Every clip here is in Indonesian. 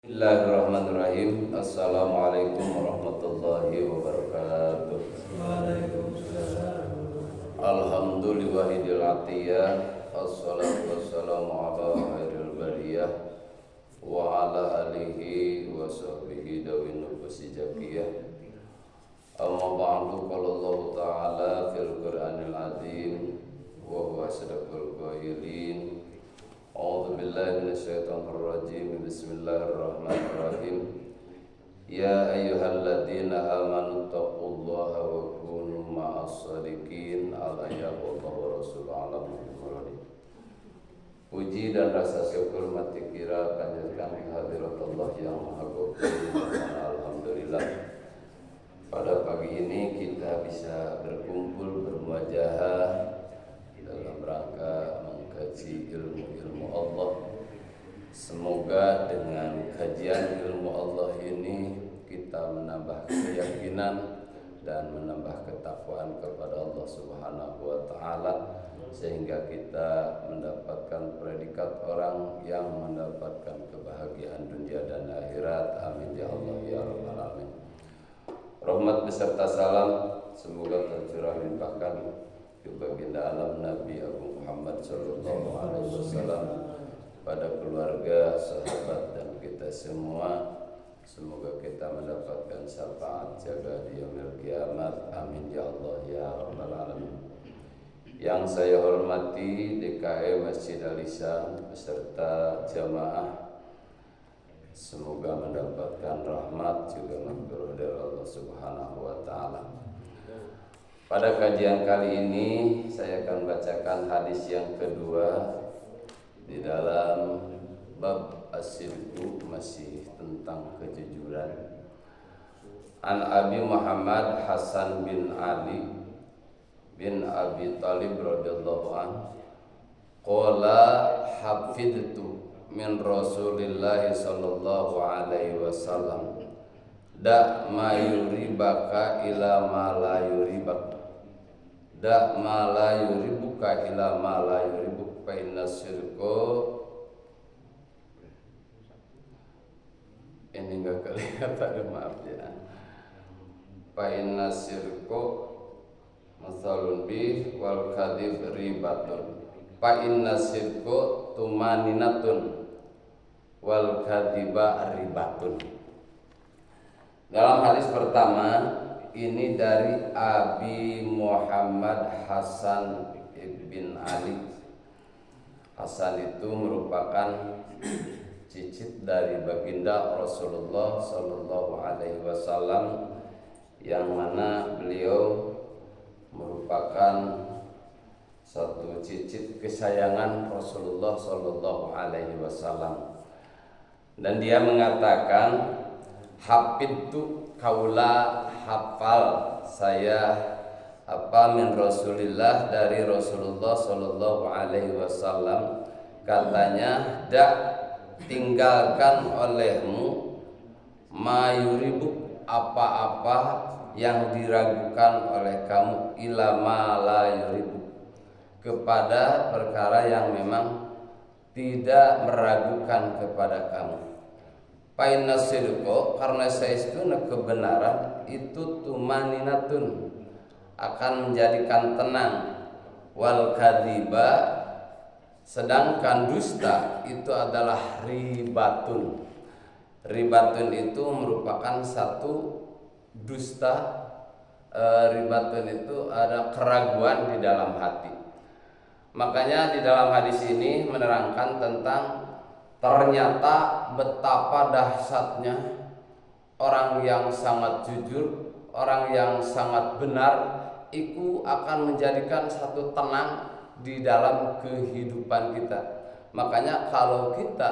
Bismillahirrahmanirrahim. Assalamualaikum warahmatullahi wabarakatuh. Alhamdulillahil atiyah. Assalatu wassalamu ala khairil bariyah wa ala alihi wa sahbihi dawin nufusi jakiyah. Amma ba'du, qala Allah ta'ala fil Qur'anil azim wa huwa asdaqul qailin. A'udzu billahi minasyaitonir rajim. Bismillahirrahmanirrahim. Ya ayyuhalladzina amanu taqullaha wa kunu ma'as shadiqin. Al-ayat wa rasul alam. Puji dan rasa syukur mati kira panjatkan kehadirat Allah yang Maha Kuasa. Alhamdulillah, pada pagi ini kita bisa berkumpul bermuajahah dalam rangka mengkaji ilmu Allah. Semoga dengan kajian ilmu Allah ini kita menambah keyakinan dan menambah ketakwaan kepada Allah Subhanahu wa taala, sehingga kita mendapatkan predikat orang yang mendapatkan kebahagiaan dunia dan akhirat. Amin ya Allah ya rabbal alamin. Rahmat beserta salam semoga tercurah limpahkan ke baginda alam Nabi Agung Muhammad sallallahu alaihi wasallam, pada keluarga, sahabat dan kita semua. Semoga kita mendapatkan syafaat jaga di yaumil kiamat. Amin ya Allah ya rabbal alamin. Yang saya hormati DKM Masjid Al-Ihsan beserta jamaah, semoga mendapatkan rahmat juga maghfirah dari Allah Subhanahu wa taala. Pada kajian kali ini saya akan bacakan hadis yang kedua di dalam bab as-sidqu, masih tentang kejujuran. An Abi Muhammad Hasan bin Ali bin Abi Thalib radhiyallahu anhu qala hafidtu min Rasulillah sallallahu alaihi wasallam da ma yuribaka ila ma la yuribak, da ma la yuribuka ila ma la yuribuk, fa inna syirka. Ini enggak kelihatan, maaf ya. Fa inna syirka masalun bi wal kadhib ribatun. Fa inna syirka tumaninatun wal kadhiba ribatun. Dalam hadis pertama ini dari Abi Muhammad Hasan bin Ali. Hasan itu merupakan cicit dari baginda Rasulullah sallallahu alaihi wasallam, yang mana beliau merupakan satu cicit kesayangan Rasulullah sallallahu alaihi wasallam. Dan dia mengatakan, hafidtu kaula, hafal saya apa min Rasulillah, dari Rasulullah sallallahu alaihi wasallam. Katanya, dak, tinggalkan olehmu mayuribuk, apa-apa yang diragukan oleh kamu, ilama la yuribuk, kepada perkara yang memang tidak meragukan kepada kamu. Painna sidqo, karena saestuna kebenaran itu tumaninatun, akan menjadikan tenang, wal kadhiba, sedangkan dusta itu adalah ribatun. Ribatun itu merupakan satu dusta. Ribatun itu ada keraguan di dalam hati. Makanya di dalam hadis ini menerangkan tentang ternyata betapa dahsyatnya orang yang sangat jujur, orang yang sangat benar, itu akan menjadikan satu tenang di dalam kehidupan kita. Makanya kalau kita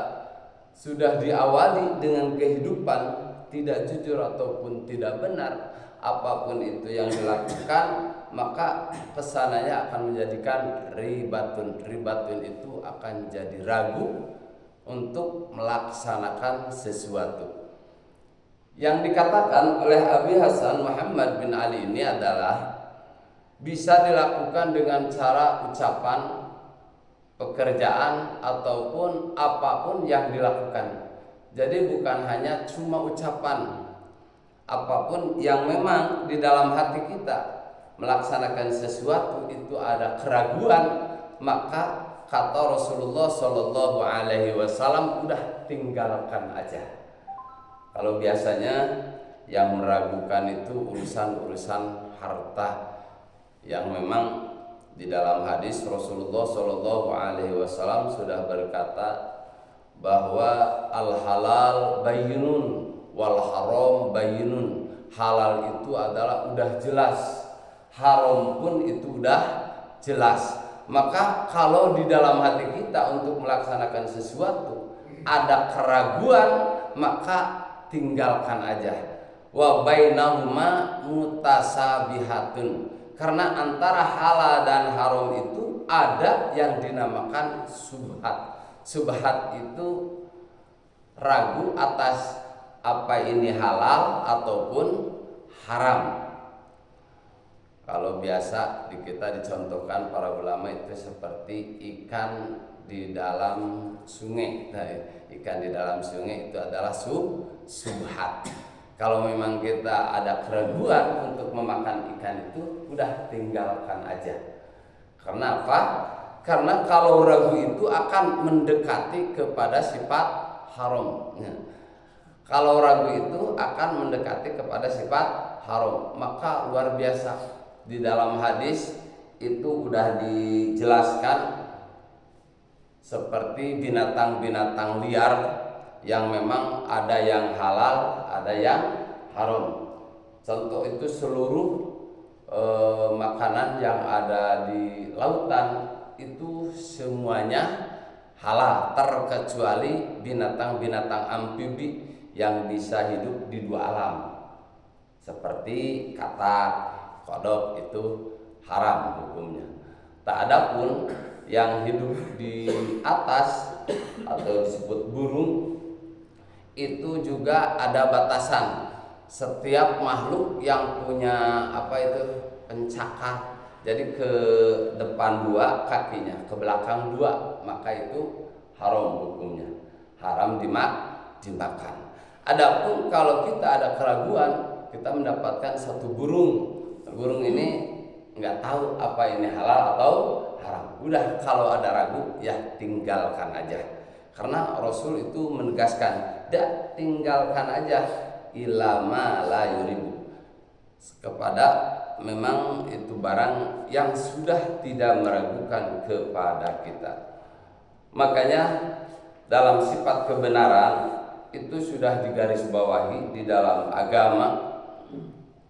sudah diawali dengan kehidupan tidak jujur ataupun tidak benar, apapun itu yang dilakukan, maka kesananya akan menjadikan ribatun. Ribatun itu akan jadi ragu untuk melaksanakan sesuatu. Yang dikatakan oleh Abi Hasan Muhammad bin Ali ini adalah bisa dilakukan dengan cara ucapan, pekerjaan, ataupun apapun yang dilakukan. Jadi bukan hanya cuma ucapan, apapun yang memang di dalam hati kita melaksanakan sesuatu itu ada keraguan, maka kata Rasulullah Shallallahu Alaihi Wasallam, udah tinggalkan aja. Kalau biasanya yang meragukan itu urusan-urusan harta, yang memang di dalam hadis Rasulullah Shallallahu Alaihi Wasallam sudah berkata bahwa al halal bayyinun wal haram bayyinun. Halal itu adalah udah jelas, haram pun itu udah jelas. Maka kalau di dalam hati kita untuk melaksanakan sesuatu ada keraguan, maka tinggalkan aja. Wa bainahuma mutasabihatun. Karena antara halal dan haram itu ada yang dinamakan subhat. Subhat itu ragu atas apa ini halal ataupun haram. Kalau biasa di kita dicontohkan para ulama itu seperti ikan di dalam sungai. Nah, ikan di dalam sungai itu adalah subhat. Kalau memang kita ada keraguan untuk memakan ikan itu, udah tinggalkan aja. Karena apa? Karena kalau ragu itu akan mendekati kepada sifat haram. Kalau ragu itu akan mendekati kepada sifat haram, maka luar biasa. Di dalam hadis itu udah dijelaskan seperti binatang-binatang liar yang memang ada yang halal, ada yang haram. Contoh itu seluruh makanan yang ada di lautan itu semuanya halal, terkecuali binatang-binatang amfibi yang bisa hidup di dua alam, seperti katak, kodok, itu haram hukumnya. Tak ada pun yang hidup di atas atau disebut burung, itu juga ada batasan. Setiap makhluk yang punya pencakar, jadi ke depan dua kakinya, ke belakang dua, maka itu haram hukumnya, haram dimakan. Adapun kalau kita ada keraguan, kita mendapatkan satu burung ini nggak tahu apa ini halal atau haram, udah kalau ada ragu ya tinggalkan aja. Karena Rasul itu menegaskan, tinggalkan aja ilama la yuribu, kepada memang itu barang yang sudah tidak meragukan kepada kita. Makanya dalam sifat kebenaran itu sudah digarisbawahi di dalam agama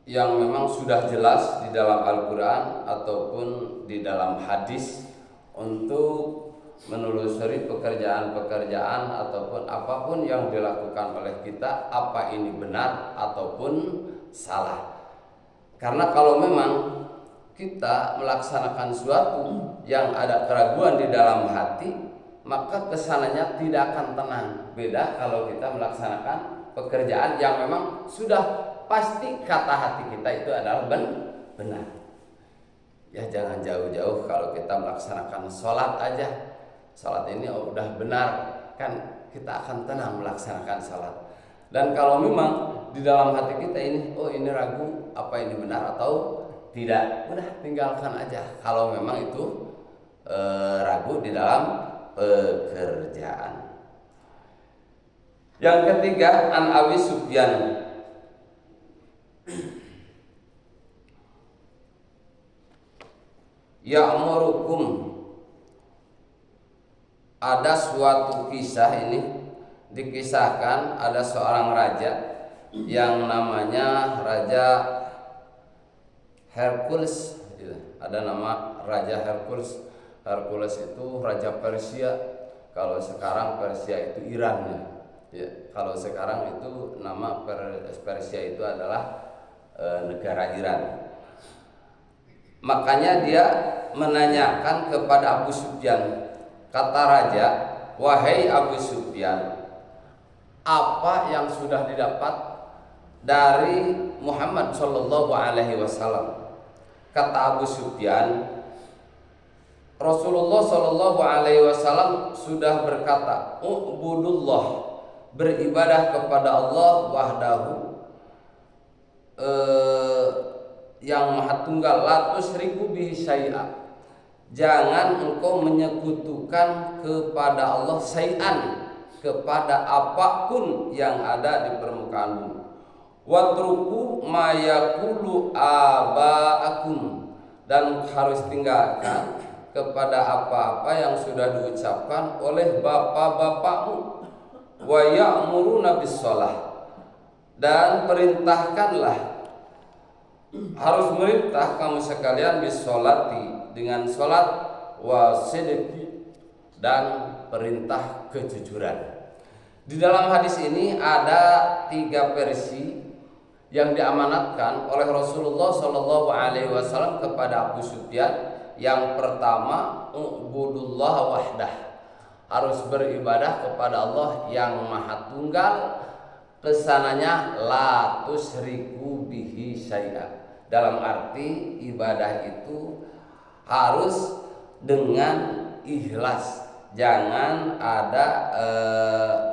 yang memang sudah jelas di dalam Al-Quran ataupun di dalam hadis, untuk menelusuri pekerjaan-pekerjaan ataupun apapun yang dilakukan oleh kita, apa ini benar ataupun salah. Karena kalau memang kita melaksanakan sesuatu yang ada keraguan di dalam hati, maka kesananya tidak akan tenang. Beda kalau kita melaksanakan pekerjaan yang memang sudah pasti kata hati kita itu adalah benar. Ya jangan jauh-jauh, kalau kita melaksanakan sholat aja, sholat ini udah benar, kan kita akan tenang melaksanakan sholat. Dan kalau memang di dalam hati kita ini, ini ragu, apa ini benar atau tidak, udah tinggalkan aja. Kalau memang itu ragu di dalam pekerjaan. Yang ketiga, an Abi Sufyan, ya'murukum, ada suatu kisah ini dikisahkan, ada seorang raja yang namanya Raja Hercules. Ada nama Raja Hercules. Hercules itu raja Persia. Kalau sekarang Persia itu Iran ya. Kalau sekarang itu nama Persia itu adalah negara Iran. Makanya dia menanyakan kepada Abu Sufyan. Kata raja, wahai Abu Sufyan, apa yang sudah didapat dari Muhammad Shallallahu Alaihi Wasallam? Kata Abu Sufyan, Rasulullah Shallallahu Alaihi Wasallam sudah berkata, ubudullah, beribadah kepada Allah wahdahu, yang maha tunggal, la tusyriku bihi syai'a, jangan engkau menyekutukan kepada Allah syai'an, kepada apapun yang ada di permukaan bumi. Watruku ma yaqulu aba'akum, dan harus tinggalkan kepada apa-apa yang sudah diucapkan oleh bapak-bapakmu. Wa ya'muruna bis-shalah, dan perintahkanlah, harus merintah kamu sekalian bis-sholati, dengan sholat, wa sidqi, dan perintah kejujuran. Di dalam hadis ini ada 3 versi yang diamanatkan oleh Rasulullah Shallallahu Alaihi Wasallam kepada Abu Sufyan. Yang pertama, ubudullah wahdah, harus beribadah kepada Allah yang maha tunggal, kesananya la tusyriku bihi syai'a, dalam arti ibadah itu harus dengan ikhlas, jangan ada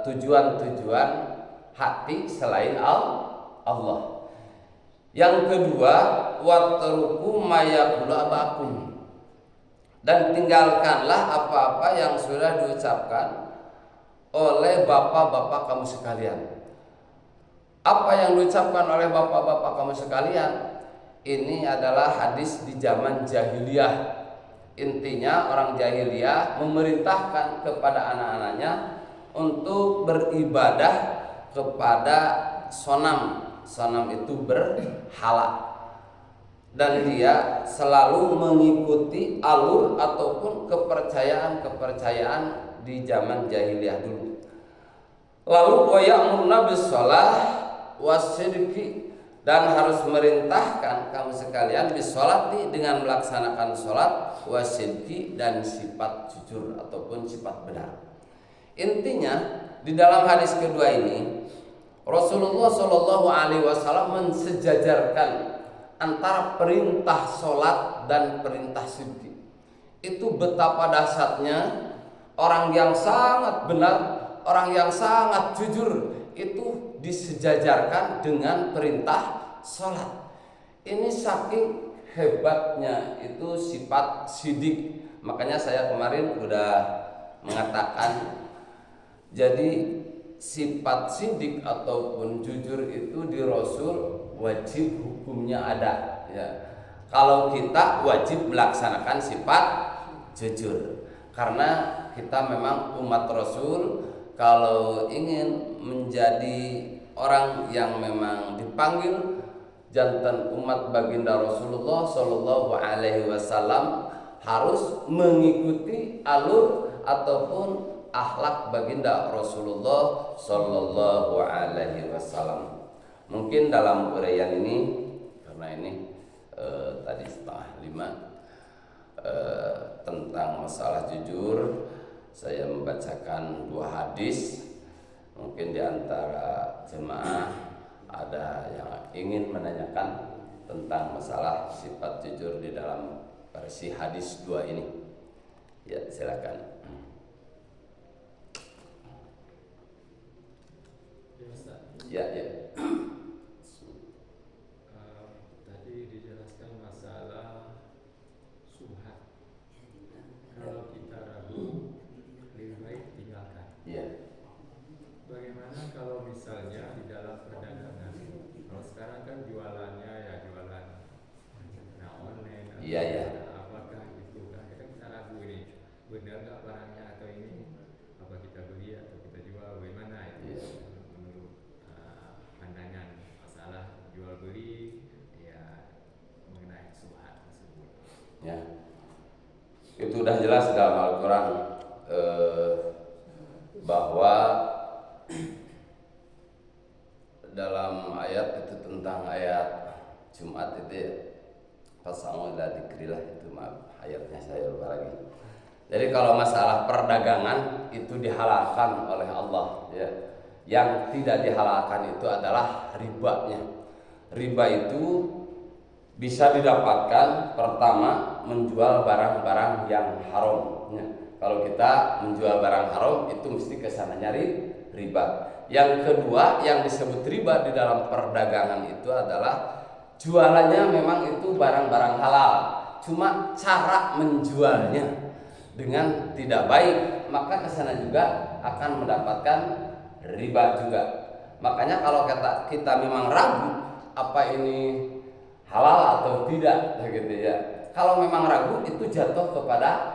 tujuan-tujuan hati selain Allah. Yang kedua, watruku mayaqulu abakum, dan tinggalkanlah apa-apa yang sudah diucapkan oleh bapak-bapak kamu sekalian. Apa yang diucapkan oleh bapak-bapak kamu sekalian ini adalah hadis di zaman jahiliyah. Intinya orang jahiliyah memerintahkan kepada anak-anaknya untuk beribadah kepada sonam. Sonam itu berhala, dan dia selalu mengikuti alur ataupun kepercayaan di zaman jahiliyah dulu. Lalu wa ya'muruna bis-shalah was-sidqi, dan harus merintahkan kamu sekalian bis-sholati, dengan melaksanakan sholat, was-sidqi, dan sifat jujur ataupun sifat benar. Intinya di dalam hadis kedua ini Rasulullah Shallallahu Alaihi Wasallam mensejajarkan antara perintah sholat dan perintah sidqi. Itu betapa dahsyatnya orang yang sangat benar, orang yang sangat jujur itu disejajarkan dengan perintah sholat. Ini saking hebatnya itu sifat sidik. Makanya saya kemarin sudah mengatakan, jadi sifat sidik ataupun jujur itu di Rasul wajib hukumnya ada, ya. Kalau kita wajib melaksanakan sifat jujur, karena kita memang umat Rasul. Kalau ingin menjadi orang yang memang dipanggil jantan umat baginda Rasulullah Shallallahu Alaihi Wasallam, harus mengikuti alur ataupun akhlak baginda Rasulullah Shallallahu Alaihi Wasallam. Mungkin dalam uraian ini, karena ini tadi 4:30 tentang masalah jujur, saya membacakan 2 hadis. Mungkin di antara jemaah ada yang ingin menanyakan tentang masalah sifat jujur di dalam versi hadis 2 ini. Ya, silakan. Ya, ya. Tadi dijelaskan masalah subhat. Kalau kita ragu, lebih baik tinggalkan. Ya. Bagaimana kalau misalnya di dalam perdagangan? Kalau sekarang kan jualannya ya jualan online. Iya, ya. Apakah itu? Kadang kita ragu ini benar nggak barangnya, atau ini apa kita beli atau kita jual? Bagaimana itu? Ya. Pandangan masalah jual beli ya mengenai subhat tersebut. Ya. Itu sudah jelas dalam Al-Quran bahwa dalam ayat itu, tentang ayat Jumat itu ya, fas'au ila dzikrillah, itu ayatnya saya lupa lagi. Jadi kalau masalah perdagangan itu dihalalkan oleh Allah, ya. Yang tidak dihalalkan itu adalah ribanya. Riba itu bisa didapatkan pertama menjual barang-barang yang haram, ya. Kalau kita menjual barang haram itu mesti kesana nyari riba. Yang kedua yang disebut riba di dalam perdagangan itu adalah jualannya memang itu barang-barang halal, cuma cara menjualnya dengan tidak baik, maka kesana juga akan mendapatkan riba juga. Makanya kalau kita memang ragu apa ini halal atau tidak, gitu ya. Kalau memang ragu itu jatuh kepada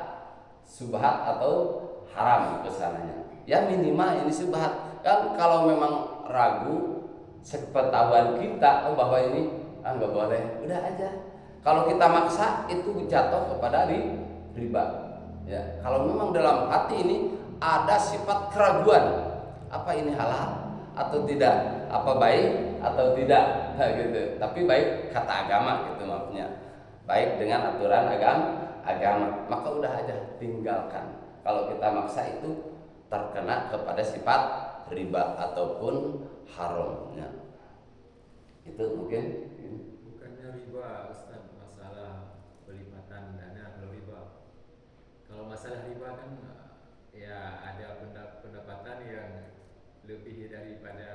subhat atau haram kesananya. Ya minimal ini subhat. Kan kalau memang ragu sepengetahuan kita bahwa ini nggak boleh, udah aja. Kalau kita maksa itu jatuh kepada riba. Ya, kalau memang dalam hati ini ada sifat keraguan, apa ini halal atau tidak, apa baik atau tidak, nah, gitu. Tapi baik kata agama gitu maksudnya, baik dengan aturan agama, maka udah aja tinggalkan. Kalau kita maksa itu terkena kepada sifat riba ataupun haramnya. Itu mungkin. Bukannya riba Ustaz, masalah pelipatan dana kalau riba. Kalau masalah riba kan ya ada pendapatan yang lebih daripada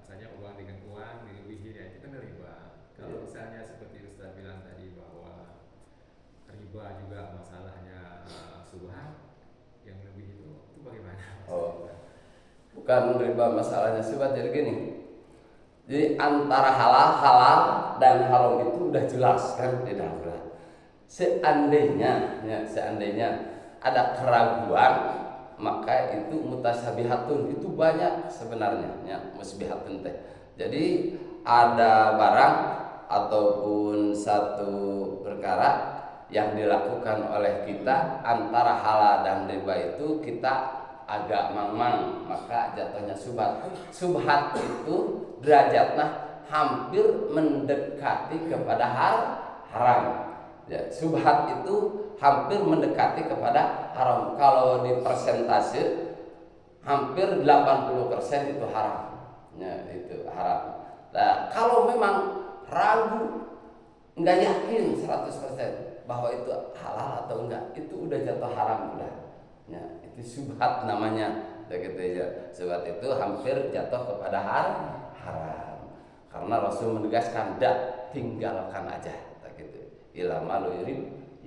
misalnya uang dengan uang dilebihi, ya itu kan riba. Kalau misalnya seperti Ustaz bilang tadi bahwa riba juga masalahnya subhan yang lebih itu bagaimana? Oh, bukan riba masalahnya subhat. Jadi gini, jadi antara halal dan haram itu udah jelas kan di dalam Quran. Seandainya ada keraguan, maka itu mutasabihatun, itu banyak sebenarnya ya, musbihatun teh. Jadi ada barang ataupun satu perkara yang dilakukan oleh kita antara halal dan riba itu kita agak mang-mang, maka jatuhnya subhat. Subhat itu derajatnya hampir mendekati kepada haram. Ya, subhat itu hampir mendekati kepada haram. Kalau di persentase hampir 80% itu haram. Ya, itu haram. Nah, kalau memang ragu, nggak yakin 100% bahwa itu halal atau enggak, itu udah jatuh haram udah. Ya, itu subhat namanya. Begitu ya. Subhat itu hampir jatuh kepada haram. Karena Rasul menegaskan, dak, tinggalkan aja. Gitu. Ilama lu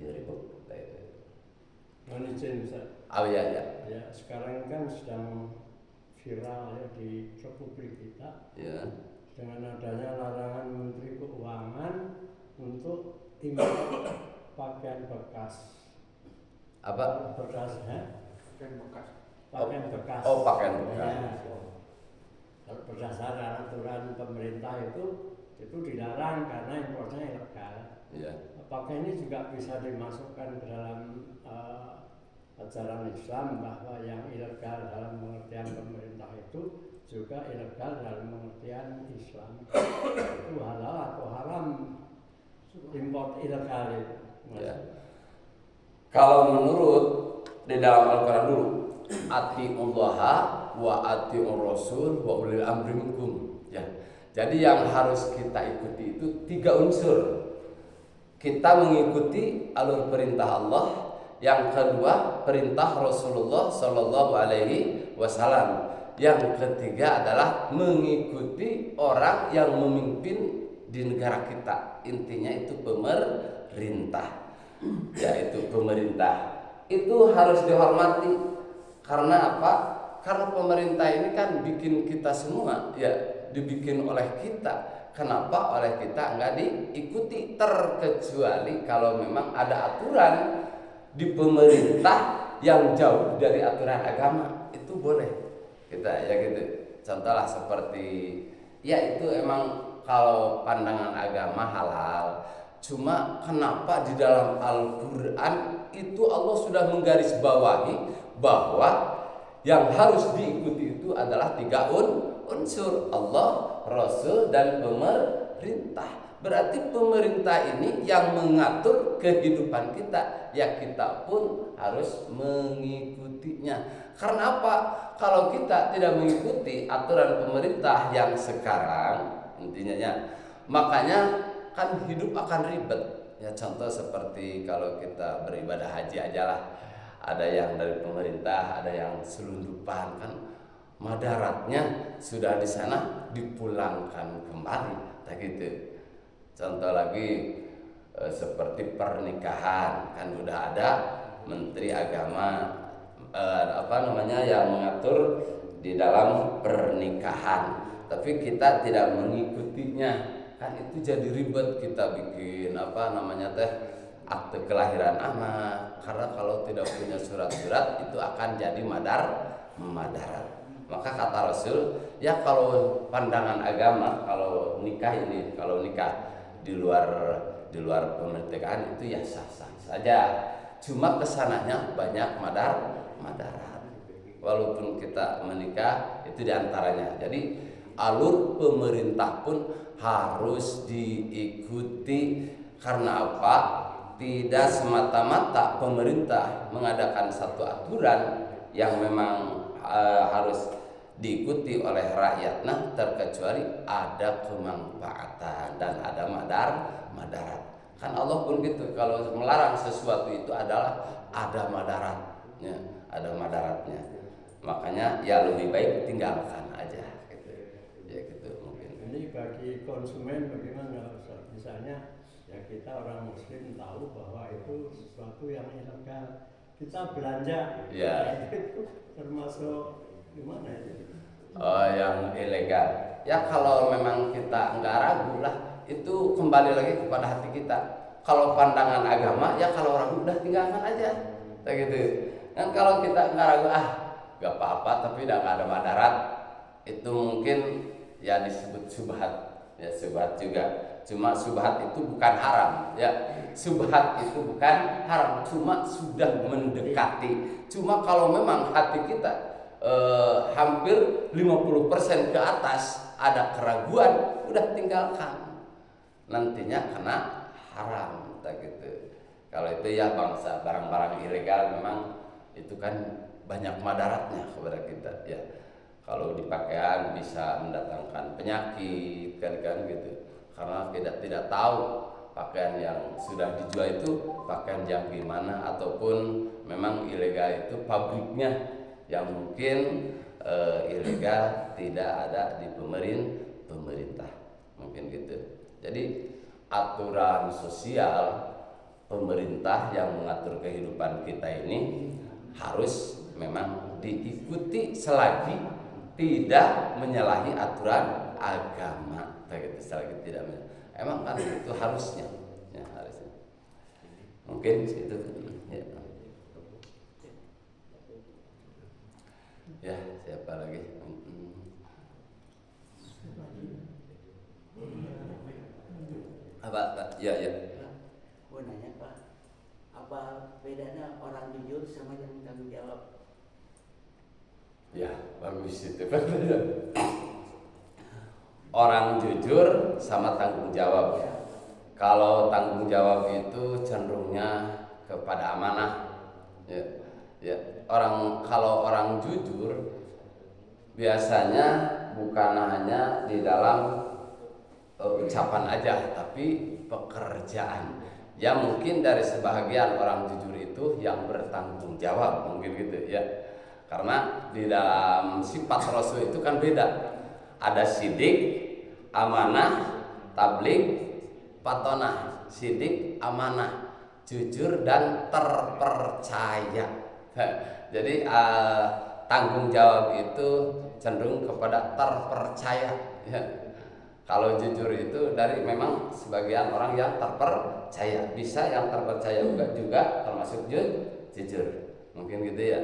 yuribu. Izin Ustaz. Oh ya. Ya, sekarang kan sedang viral ya di Republik kita. Ya. Dengan adanya larangan Menteri Keuangan untuk impor pakaian bekas. Apa? Bekas, pakaian bekas. Oh, pakaian bekas. Ya. Berdasarkan aturan pemerintah itu dilarang karena impornya ilegal. Ya. Apakah ini juga bisa dimasukkan ke dalam ajaran Islam bahwa yang ilegal dalam pengertian pemerintah itu juga ilegal dalam pengertian Islam? Itu halal atau haram import ilegal itu? Ya. Kalau menurut di dalam Al-Quran dulu, atiullaha wa atiur rasul wa ulil amri minkum. Ya. Jadi yang harus kita ikuti itu 3 unsur. Kita mengikuti alur perintah Allah, yang kedua perintah Rasulullah Shallallahu Alaihi Wasallam, yang ketiga adalah mengikuti orang yang memimpin di negara kita. Intinya itu pemerintah, yaitu pemerintah itu harus dihormati. Karena apa? Karena pemerintah ini kan bikin kita semua, ya dibikin oleh kita. Kenapa oleh kita enggak diikuti, terkecuali kalau memang ada aturan di pemerintah yang jauh dari aturan agama, itu boleh kita ya gitu. Contohlah seperti ya itu emang kalau pandangan agama halal, cuma kenapa di dalam Al-Quran itu Allah sudah menggarisbawahi bahwa yang harus diikuti itu adalah 3 unsur, Allah, Rasul, dan pemerintah. Berarti pemerintah ini yang mengatur kehidupan kita, ya kita pun harus mengikutinya. Karena apa? Kalau kita tidak mengikuti aturan pemerintah yang sekarang, intinya ya, makanya kan hidup akan ribet. Ya contoh seperti kalau kita beribadah haji aja lah, ada yang dari pemerintah, ada yang selundupan kan. madaratnya sudah di sana dipulangkan kembali, tak gitu. Contoh lagi seperti pernikahan, kan udah ada Menteri Agama yang mengatur di dalam pernikahan, tapi kita tidak mengikutinya, kan itu jadi ribet. Kita bikin akte kelahiran anak, karena kalau tidak punya surat-surat itu akan jadi madarat. Maka kata Rasul, ya kalau pandangan agama, kalau nikah di luar pernikahan itu ya sah-sah saja. Cuma kesananya banyak madarat. Walaupun kita menikah itu diantaranya. Jadi alur pemerintah pun harus diikuti. Karena apa? Tidak semata-mata pemerintah mengadakan satu aturan yang memang harus diikuti oleh rakyatnya, terkecuali ada kemanfaatan dan ada madarat. Kan Allah pun gitu, kalau melarang sesuatu itu adalah ada madaratnya. Makanya ya lebih baik tinggalkan aja gitu. Ya gitu mungkin. Ini bagi konsumen bagaimana Ustaz? Misalnya ya kita orang muslim tahu bahwa itu sesuatu yang ilegal. Kita belanja Ya. itu termasuk gimana itu? Oh, yang ilegal. Ya kalau memang kita enggak ragu lah, itu kembali lagi kepada hati kita. Kalau pandangan agama, ya kalau ragu udah tinggalkan aja. Kayak gitu. Dan kalau kita enggak ragu, enggak apa-apa tapi udah enggak ada madarat, itu mungkin ya disebut subhat. Ya subhat juga. Cuma subhat itu bukan haram, ya. Subhat itu bukan haram, cuma sudah mendekati. Cuma kalau memang hati kita hampir 50% ke atas ada keraguan, udah tinggalkan. Nantinya kena haram, tak gitu. Kalau itu ya bangsa barang-barang ilegal memang itu kan banyak madaratnya kepada kita, ya. Kalau di pakaian bisa mendatangkan penyakit, kan gitu. Karena kita tidak tahu pakaian yang sudah dijual itu pakaian yang gimana, ataupun memang ilegal itu pabriknya yang mungkin ilegal tidak ada di pemerintah, mungkin gitu. Jadi aturan sosial pemerintah yang mengatur kehidupan kita ini harus memang diikuti selagi tidak menyalahi aturan agama, begitu. Selagi tidak emang kan itu harusnya, ya harusnya. Mungkin itu ya. Ya, siapa lagi? Apa? Ya. Mau nanya Pak, apa bedanya orang jujur sama yang tanggung jawab? Ya, bagus itu. Orang jujur sama tanggung jawab. Kalau tanggung jawab itu cenderungnya kepada amanah. Ya. Kalau orang jujur biasanya bukan hanya di dalam ucapan aja, tapi pekerjaan. Ya mungkin dari sebahagian orang jujur itu yang bertanggung jawab, mungkin gitu ya. Karena di dalam sifat Rasul itu kan beda. Ada sidik, amanah, tabligh, patonah. Sidik, amanah, jujur dan terpercaya. Jadi tanggung jawab itu cenderung kepada terpercaya, ya. Kalau jujur itu dari memang sebagian orang yang terpercaya, bisa yang terpercaya juga termasuk jujur, mungkin gitu ya.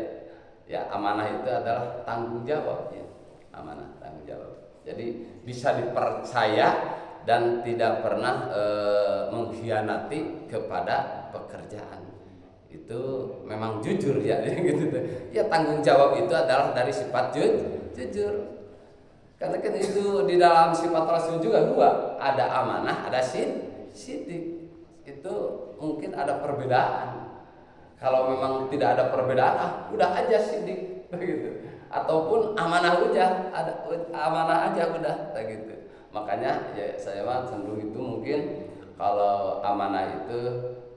Ya amanah itu adalah tanggung jawab, ya. Amanah tanggung jawab. Jadi bisa dipercaya dan tidak pernah mengkhianati kepada pekerjaan. Itu memang jujur ya, gitu. Ya tanggung jawab itu adalah dari sifat jujur. Karena kan itu di dalam sifat Rasul juga dua, ada amanah, ada sidik. Itu mungkin ada perbedaan. Kalau memang tidak ada perbedaan, udah aja sidik, gitu. Ataupun amanah aja, ada amanah aja udah, gitu. Makanya ya saya mah cenderung itu mungkin kalau amanah itu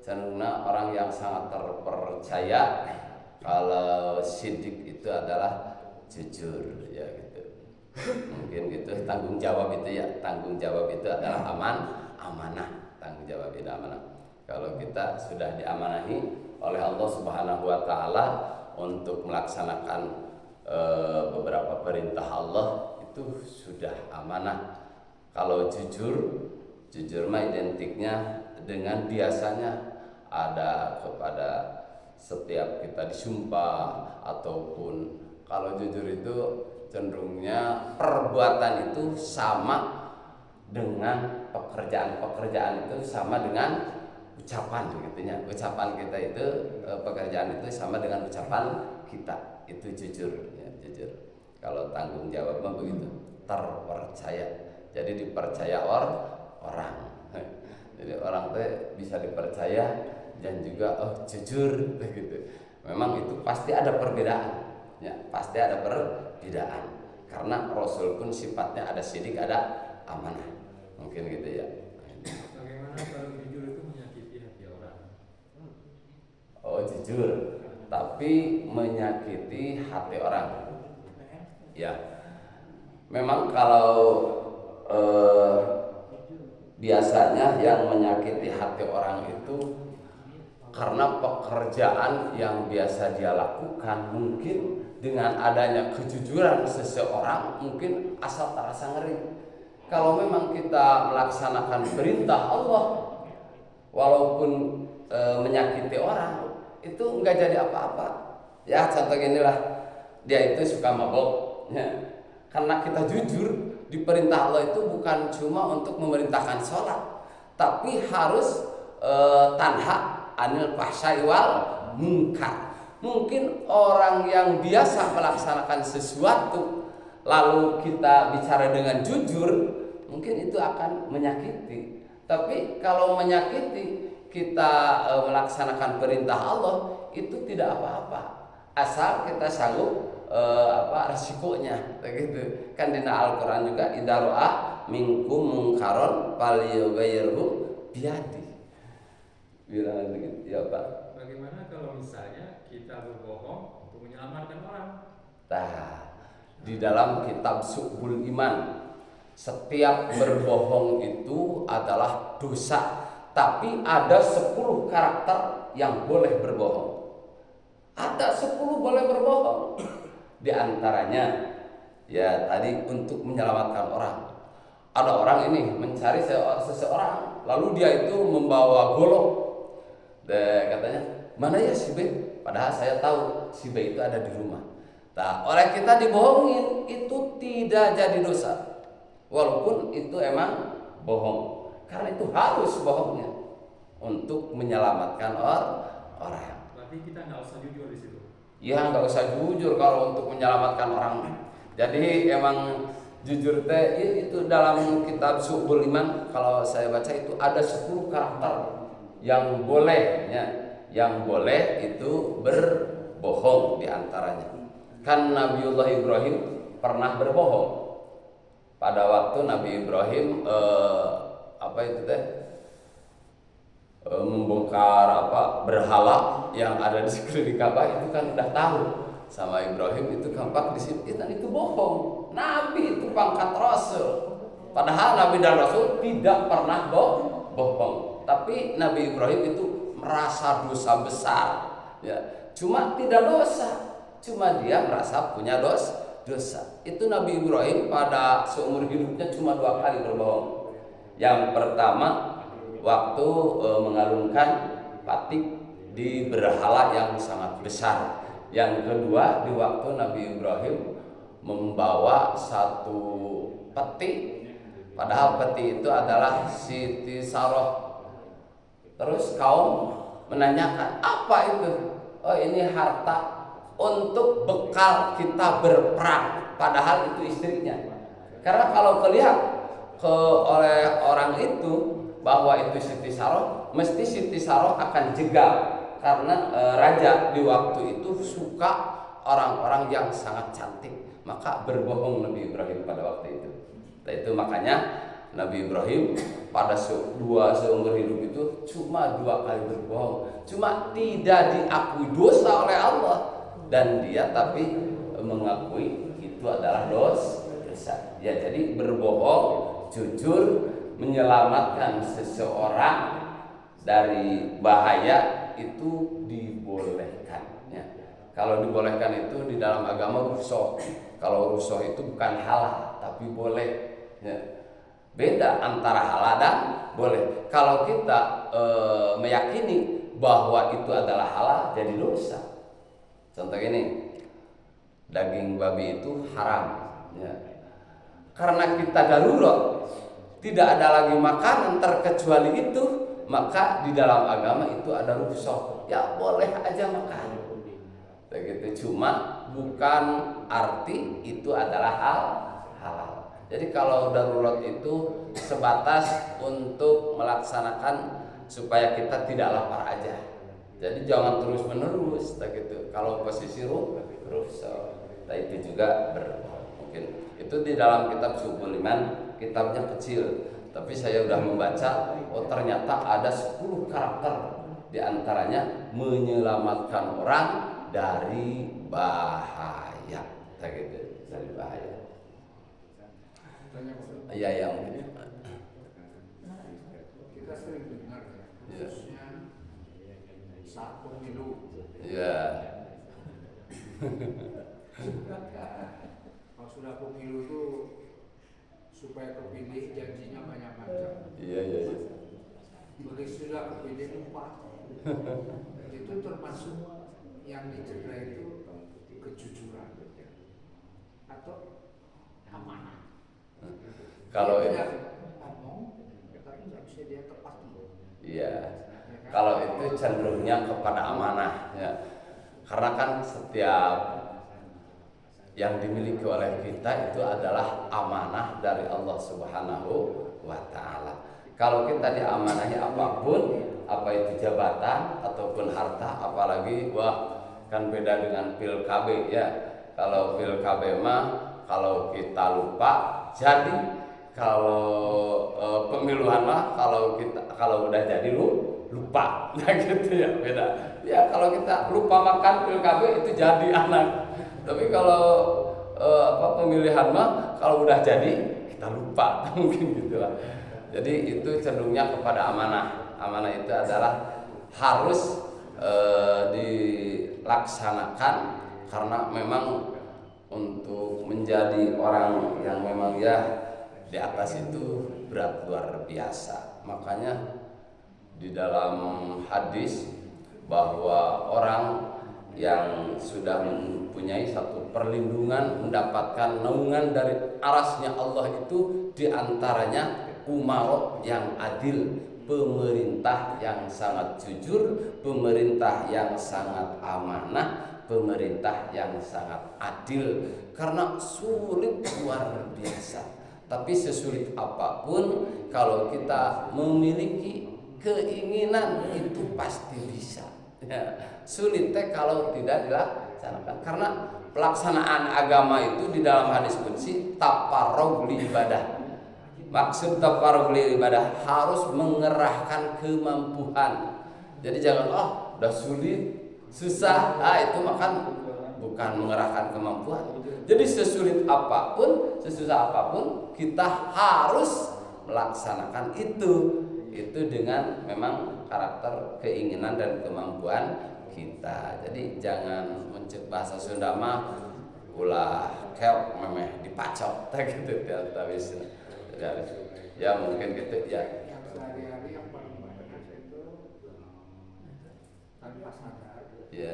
cenderungnya orang yang sangat terpercaya. Kalau sidik itu adalah jujur ya gitu. Mungkin gitu tanggung jawab itu ya, tanggung jawab itu adalah amanah, tanggung jawab itu amanah. Kalau kita sudah diamanahi oleh Allah Subhanahu wa taala untuk melaksanakan beberapa perintah Allah, itu sudah amanah. Kalau jujur mah identiknya dengan biasanya ada kepada setiap kita disumpah, ataupun kalau jujur itu cenderungnya perbuatan itu sama dengan pekerjaan itu sama dengan ucapan gitu ya. Ucapan kita itu pekerjaan itu sama dengan ucapan kita. Itu jujur ya, jujur. Kalau tanggung jawab mah begitu, terpercaya. Jadi dipercaya orang. Jadi orang teh bisa dipercaya dan juga jujur gitu. Memang itu pasti ada perbedaan. Ya, pasti ada perbedaan. Karena Rasul pun sifatnya ada sidik, ada amanah. Mungkin gitu ya. Bagaimana kalau jujur itu menyakiti hati orang? Oh, jujur tapi menyakiti hati orang. Ya. Memang kalau biasanya yang menyakiti hati orang itu karena pekerjaan yang biasa dia lakukan. Mungkin dengan adanya kejujuran seseorang mungkin asal terasa ngeri. Kalau memang kita melaksanakan perintah Allah walaupun menyakiti orang, itu nggak jadi apa-apa. Ya contoh inilah, dia itu suka mabok ya. Karena kita jujur, di perintah Allah itu bukan cuma untuk memerintahkan sholat, tapi harus tanha anil fahsya'i wal munkar. Mungkin orang yang biasa melaksanakan sesuatu lalu kita bicara dengan jujur, mungkin itu akan menyakiti. Tapi kalau menyakiti kita melaksanakan perintah Allah, itu tidak apa-apa, asal kita sanggup resikonya begitu. Kan di Al-Qur'an juga idza ra'a minkum munkaron falyughayyirhu biyadi. Bilang begitu ya Pak. Bagaimana kalau misalnya kita berbohong untuk menyelamatkan orang? Nah, di dalam kitab Subul Iman, setiap berbohong itu adalah dosa, tapi ada 10 karakter yang boleh berbohong. Ada 10 boleh berbohong. Di antaranya ya tadi untuk menyelamatkan orang. Ada orang ini mencari seseorang, lalu dia itu membawa golok. Katanya, mana ya si B? Padahal saya tahu si B itu ada di rumah. Nah, oleh kita dibohongin, itu tidak jadi dosa, walaupun itu emang bohong. Karena itu harus bohongnya untuk menyelamatkan orang. Berarti kita nggak usah jujur di situ. Ya nggak usah jujur kalau untuk menyelamatkan orang. Jadi emang jujur teh itu dalam kitab Subul Iman, kalau saya baca itu ada 10 karakter yang boleh ya, yang boleh itu berbohong diantaranya. Kan Nabiullah Ibrahim pernah berbohong. Pada waktu Nabi Ibrahim membongkar berhala yang ada di sekeliling Ka'bah, itu kan udah tahu sama Ibrahim itu gampang disebut itu bohong. Nabi itu pangkat Rasul, padahal Nabi dan Rasul tidak pernah bohong. Tapi Nabi Ibrahim itu merasa dosa besar ya. Cuma tidak dosa, cuma dia merasa punya dosa. Itu Nabi Ibrahim pada seumur hidupnya cuma 2 kali berbohong. Yang pertama waktu mengalungkan patik di berhala yang sangat besar. Yang kedua di waktu Nabi Ibrahim membawa satu peti, padahal peti itu adalah Siti Saroh. Terus kaum menanyakan, apa itu? Oh, ini harta untuk bekal kita berperang, padahal itu istrinya. Karena kalau kelihatan oleh orang itu bahwa itu Siti Saroh, mesti Siti Saroh akan jegal. Karena raja di waktu itu suka orang-orang yang sangat cantik, maka berbohong Nabi Ibrahim pada waktu itu. Nah, itu makanya Nabi Ibrahim pada seumur hidup itu cuma 2 kali berbohong. Cuma tidak diakui dosa oleh Allah, dan dia tapi mengakui itu adalah dosa. Ya, jadi berbohong, jujur, menyelamatkan seseorang dari bahaya itu dibolehkan. Ya. Kalau dibolehkan itu di dalam agama rukhsah. Kalau rukhsah itu bukan halal tapi boleh. Ya. Beda antara halal dan boleh. Kalau kita meyakini bahwa itu adalah halal, jadi dosa. Contoh ini, daging babi itu haram. Ya. Karena kita darurat, tidak ada lagi makanan terkecuali itu, maka di dalam agama itu ada rukhsah. Ya boleh aja makan. Begitu, cuma bukan arti itu adalah halal. Jadi kalau darurat itu sebatas untuk melaksanakan supaya kita tidak lapar aja. Jadi jangan terus menerus, gitu. Kalau posisi rukhsah, nah itu juga mungkin itu di dalam kitab Subul Iman, kitabnya kecil, tapi saya udah membaca. Oh ternyata ada 10 karakter, di antaranya menyelamatkan orang dari bahaya, gitu, dari bahaya. Iya yang kita sering dengar ya, khususnya saat pemilu. Iya. Kalau sudah pemilu itu supaya kepilih janjinya banyak macam. Iya. Begitu sudah kepilih lupa. Itu termasuk yang dicegah itu kejujuran atau amanah. Kalau dia itu, ngomong tapi nggak bisa dia tepati. iya. Kalau itu cenderungnya kepada amanah, ya. Karena kan setiap yang dimiliki oleh kita itu adalah amanah dari Allah Subhanahu wa Ta'ala. Kalau kita diamanahi apapun, apa itu jabatan ataupun harta, apalagi kan beda dengan pil KB ya. Kalau pil KB mah kalau kita lupa jadi, kalau pemiluan mah kalau udah jadi lupa, nah gitu ya, beda. Ya kalau kita lupa makan pil KB itu jadi anak. Tapi kalau pemilihan mah kalau udah jadi kita lupa, mungkin gitulah. Jadi itu cenderungnya kepada amanah. Amanah itu adalah harus dilaksanakan karena memang untuk menjadi orang yang memang ya di atas itu berat luar biasa. Makanya di dalam hadis bahwa orang yang sudah mempunyai satu perlindungan mendapatkan naungan dari arasnya Allah itu diantaranya umaro yang adil, pemerintah yang sangat jujur, pemerintah yang sangat amanah, pemerintah yang sangat adil. Karena sulit luar biasa. Tapi sesulit apapun, kalau kita memiliki keinginan itu pasti bisa. Ya, sulit kalau tidak dilaksanakan. Karena pelaksanaan agama itu di dalam hadis qudsi taparrug li ibadah. Maksud taparrug li ibadah harus mengerahkan kemampuan. Jadi jangan udah sulit, susah, itu makan bukan mengerahkan kemampuan. Jadi sesulit apapun, sesusah apapun, kita harus melaksanakan itu dengan memang karakter, keinginan dan kemampuan kita. Jadi jangan mencet bahasa Sunda mah ulah keok memeh dipacok gitu ya mungkin gitu ya. Yang sehari-hari yang paling banyak itu tanpa sadar Ya.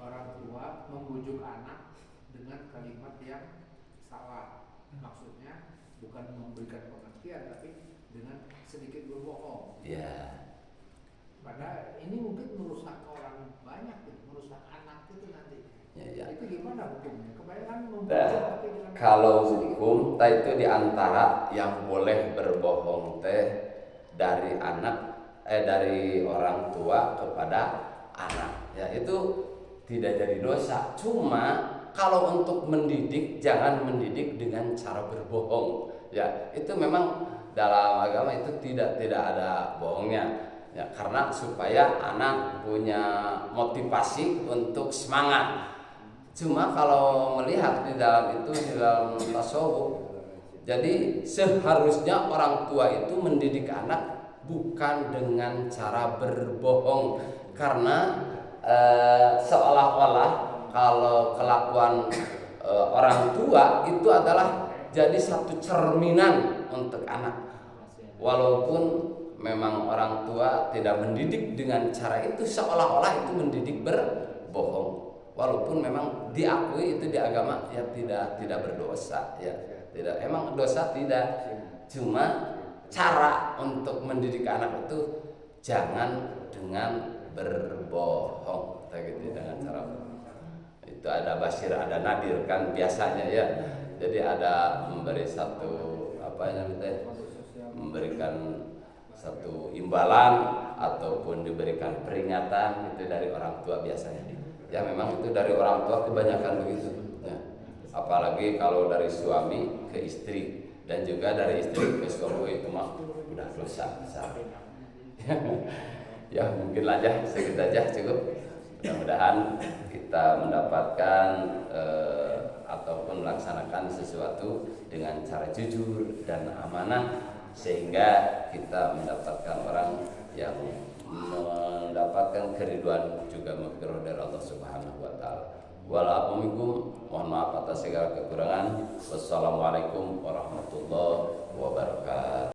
orang tua membujuk anak dengan kalimat yang salah. Maksudnya bukan memberikan pengertian tapi dengan sedikit berbohong. Ya. Padahal ini mungkin merusak orang banyak, merusak anak itu nanti. Ya. Itu gimana hukumnya? Kebanyakan membujuk Nah, tapi dengan kalau sedikit hukum itu diantara yang boleh berbohong dari dari orang tua kepada anak. Ya itu tidak jadi dosa. Cuma kalau untuk mendidik jangan mendidik dengan cara berbohong. Ya itu memang dalam agama itu tidak ada bohongnya. Ya karena supaya anak punya motivasi untuk semangat. Cuma kalau melihat di dalam itu di dalam tasawuf, jadi seharusnya orang tua itu mendidik anak bukan dengan cara berbohong, karena seolah-olah kalau kelakuan orang tua itu adalah jadi satu cerminan untuk anak. Walaupun memang orang tua tidak mendidik dengan cara itu, seolah-olah itu mendidik berbohong. Walaupun memang diakui itu di agama ya tidak berdosa ya. Tidak, emang dosa tidak. Cuma cara untuk mendidik anak itu jangan dengan berbohong, gitu, dengan cara itu ada Basir ada Nadir kan biasanya ya. Jadi ada memberi satu apa namanya, memberikan satu imbalan ataupun diberikan peringatan itu dari orang tua biasanya. Ya memang itu dari orang tua kebanyakan begitu. Ya. Apalagi kalau dari suami ke istri dan juga dari istri ke suami itu mah udah dosa besar. Ya mungkin aja sedikit aja cukup. Mudah-mudahan kita mendapatkan ataupun melaksanakan sesuatu dengan cara jujur dan amanah, sehingga kita mendapatkan orang yang mendapatkan keriduan juga maghfirah dari Allah Subhanahu wa taala. Walaupun mohon maaf atas segala kekurangan. Wassalamualaikum warahmatullahi wabarakatuh.